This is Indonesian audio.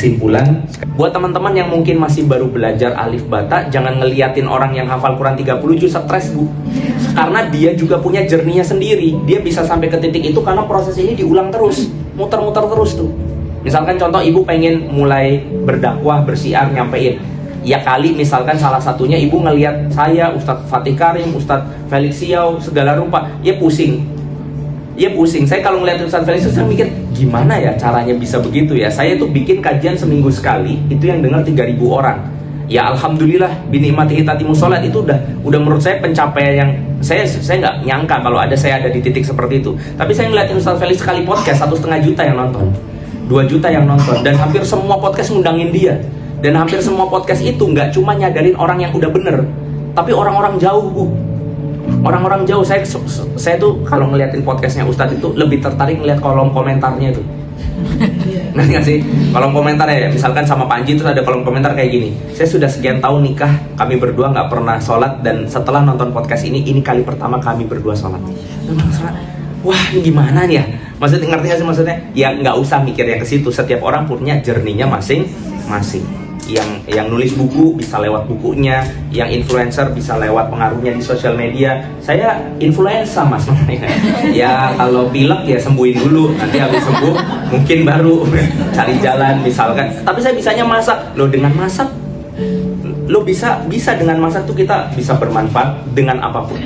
kesimpulan, buat teman-teman yang mungkin masih baru belajar alif bata, jangan ngeliatin orang yang hafal Quran 30 juz stres, Bu. Karena dia juga punya journey-nya sendiri. Dia bisa sampai ke titik itu karena proses ini diulang terus, muter-muter terus tuh. Misalkan contoh ibu pengen mulai berdakwah, bersiar, nyampein. Ya kali misalkan salah satunya ibu ngelihat saya, Ustadz Fatih Karim, Ustadz Felix Siau, segala rupa, ya pusing. Ya pusing, saya kalau ngeliat Ustadz Felix saya mikir gimana ya caranya bisa begitu ya. Saya tuh bikin kajian seminggu sekali, itu yang dengar 3.000 orang. Ya alhamdulillah, binikmati hitatimu sholat itu udah menurut saya pencapaian yang saya nggak nyangka kalau saya ada di titik seperti itu. Tapi saya ngeliatin Ustadz Felix sekali podcast 1,5 juta yang nonton, 2 juta yang nonton, dan hampir semua podcast ngundangin dia. Dan hampir semua podcast itu nggak cuma nyadarin orang yang udah bener, tapi orang-orang jauh, Bu. Orang-orang jauh. Saya tuh kalau ngeliatin podcastnya Ustadz itu lebih tertarik ngeliat kolom komentarnya itu. Ngerti gak sih? Kolom komentar ya, misalkan sama Panji terus ada kolom komentar kayak gini. Saya sudah sekian tahun nikah, kami berdua nggak pernah sholat, dan setelah nonton podcast ini kali pertama kami berdua sholat. Wah, ini gimana nih ya? Maksudnya ngerti gak sih maksudnya? Ya nggak usah mikirnya ke situ. Setiap orang punya journey-nya masing-masing. Yang nulis buku bisa lewat bukunya, yang influencer bisa lewat pengaruhnya di sosial media. Saya influencer, Mas. Ya kalau pilek ya sembuhin dulu, nanti habis sembuh mungkin baru cari jalan misalkan. Tapi saya bisanya masak. Loh, dengan masak lo bisa dengan masak tuh kita bisa bermanfaat dengan apapun.